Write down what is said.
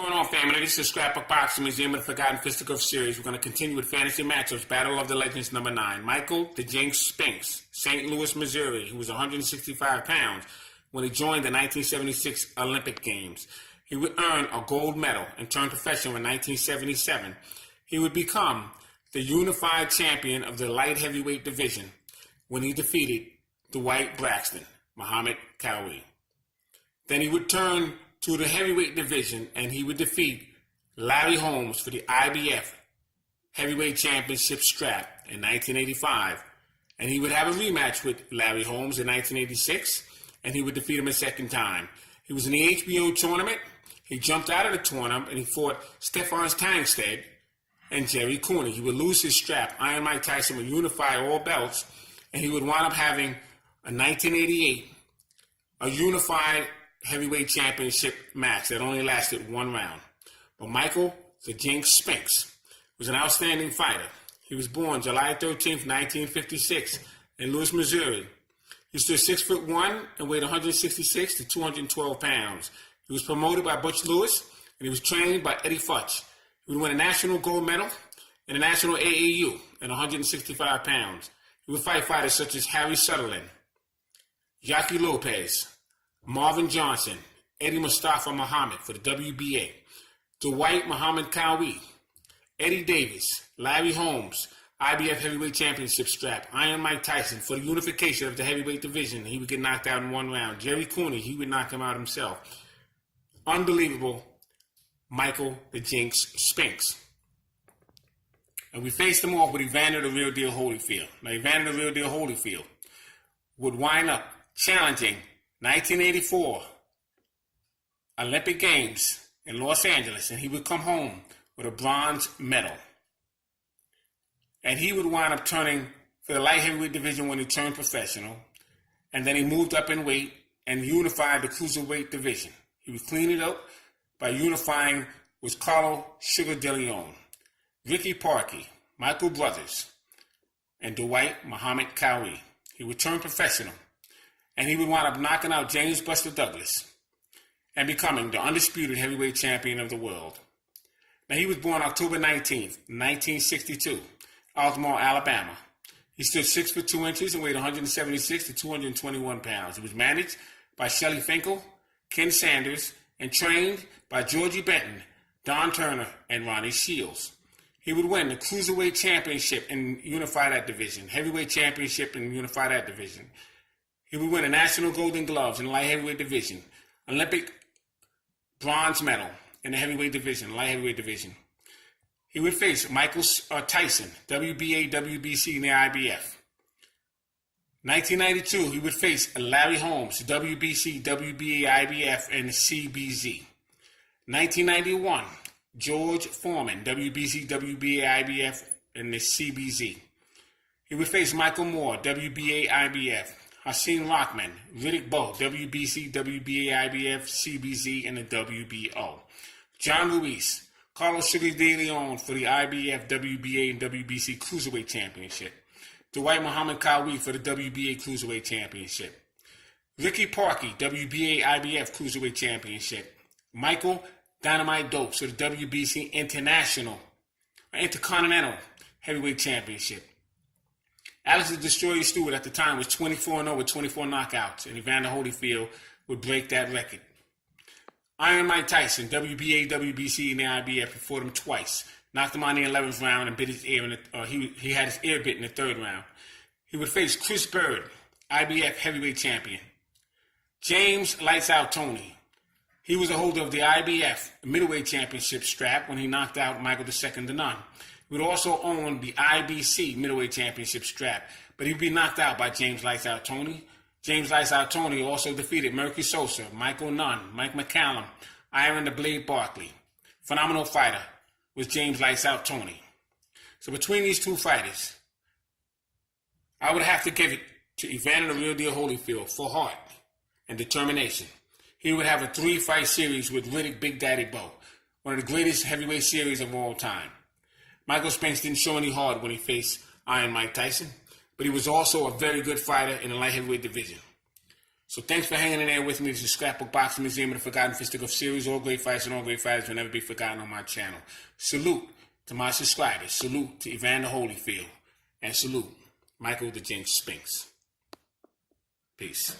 What's going on, family? This is Scrapbook Boxing, Museum of the Forgotten Fisticuffs series. We're going to continue with fantasy matchups. Battle of the Legends number 9. Michael the Jinx Spinks, St. Louis, Missouri. He was 165 pounds when he joined the 1976 Olympic Games. He would earn a gold medal and turn professional in 1977. He would become the unified champion of the light heavyweight division when he defeated Dwight Braxton, Muhammad Ali. Then he would turn to the heavyweight division and he would defeat Larry Holmes for the IBF Heavyweight Championship strap in 1985. And he would have a rematch with Larry Holmes in 1986, and he would defeat him a second time. He was in the HBO tournament. He jumped out of the tournament and he fought Stefan Tankstead and Jerry Cooney. He would lose his strap. Iron Mike Tyson would unify all belts, and he would wind up having a 1988, a unified heavyweight championship match that only lasted one round. But Michael the Jinx Spinks was an outstanding fighter. He was born July 13th, 1956 in Louis, Missouri. He stood 6'1" and weighed 166 to 212 pounds. He was promoted by Butch Lewis, and he was trained by Eddie Futch. He would win a national gold medal and a national AAU at 165 pounds. He would fight fighters such as Harry Sutherland, Yaki Lopez, Marvin Johnson, Eddie Mustafa Muhammad for the WBA, Dwight Muhammad Ali, Eddie Davis, Larry Holmes, IBF Heavyweight Championship strap, Iron Mike Tyson for the unification of the heavyweight division. He would get knocked out in one round. Jerry Cooney, he would knock him out himself. Unbelievable Michael the Jinx Spinks. And we faced him off with Evander the Real Deal Holyfield. Now, Evander the Real Deal Holyfield would wind up challenging 1984 Olympic Games in Los Angeles, and he would come home with a bronze medal. And he would wind up turning for the light heavyweight division when he turned professional, and then he moved up in weight and unified the cruiserweight division. He would clean it up by unifying with Carlo Sugar De Leon, Ricky Parkey, Michael Brothers, and Dwight Muhammad Ali. He would turn professional, and he would wind up knocking out James Buster Douglas and becoming the undisputed heavyweight champion of the world. Now, he was born October 19th, 1962, Baltimore, Alabama. He stood 6'2" and weighed 176 to 221 pounds. He was managed by Shelley Finkel, Ken Sanders, and trained by Georgie Benton, Don Turner, and Ronnie Shields. He would win the Cruiserweight Championship and unify that division, Heavyweight Championship and unify that division. He would win a National Golden Gloves in the light heavyweight division, Olympic bronze medal in the heavyweight division, light heavyweight division. He would face Michael Tyson, WBA, WBC, and the IBF. 1992, he would face Larry Holmes, WBC, WBA, IBF, and the CBZ. 1991, George Foreman, WBC, WBA, IBF, and the CBZ. He would face Michael Moore, WBA, IBF, Hasim Rahman, Riddick Bowe, WBC, WBA, IBF, CBZ, and the WBO. John Ruiz, Carlos Sugar De Leon for the IBF, WBA, and WBC Cruiserweight Championship. Dwight Muhammad Ali for the WBA Cruiserweight Championship. Ricky Parkey, WBA, IBF Cruiserweight Championship. Michael Dynamite Dopes for the WBC Intercontinental Heavyweight Championship. Alex the Destroyer Stewart at the time was 24-0 with 24 knockouts, and Evander Holyfield would break that record. Iron Mike Tyson, WBA, WBC, and the IBF, fought him twice. Knocked him out in the 11th round and bit his ear. He had his ear bit in the 3rd round. He would face Chris Bird, IBF Heavyweight Champion. James Lights Out Tony. He was a holder of the IBF Middleweight Championship strap when he knocked out Michael II to none. He would also own the IBC Middleweight Championship strap, but he would be knocked out by James Lights Out Tony. James Lights Out Tony also defeated Murky Sosa, Michael Nunn, Mike McCallum, Iron the Blade Barkley. Phenomenal fighter was James Lights Out Tony. So between these two fighters, I would have to give it to Evander the Real Deal Holyfield for heart and determination. He would have a 3-fight series with Riddick Big Daddy Bowe, one of the greatest heavyweight series of all time. Michael Spinks didn't show any heart when he faced Iron Mike Tyson, but he was also a very good fighter in the light heavyweight division. So thanks for hanging in there with me. This is Scrapbook Boxing Museum of the Forgotten Fisticuffs series. All great fights and all great fighters will never be forgotten on my channel. Salute to my subscribers. Salute to Evander Holyfield. And salute Michael the Jinx Spinks. Peace.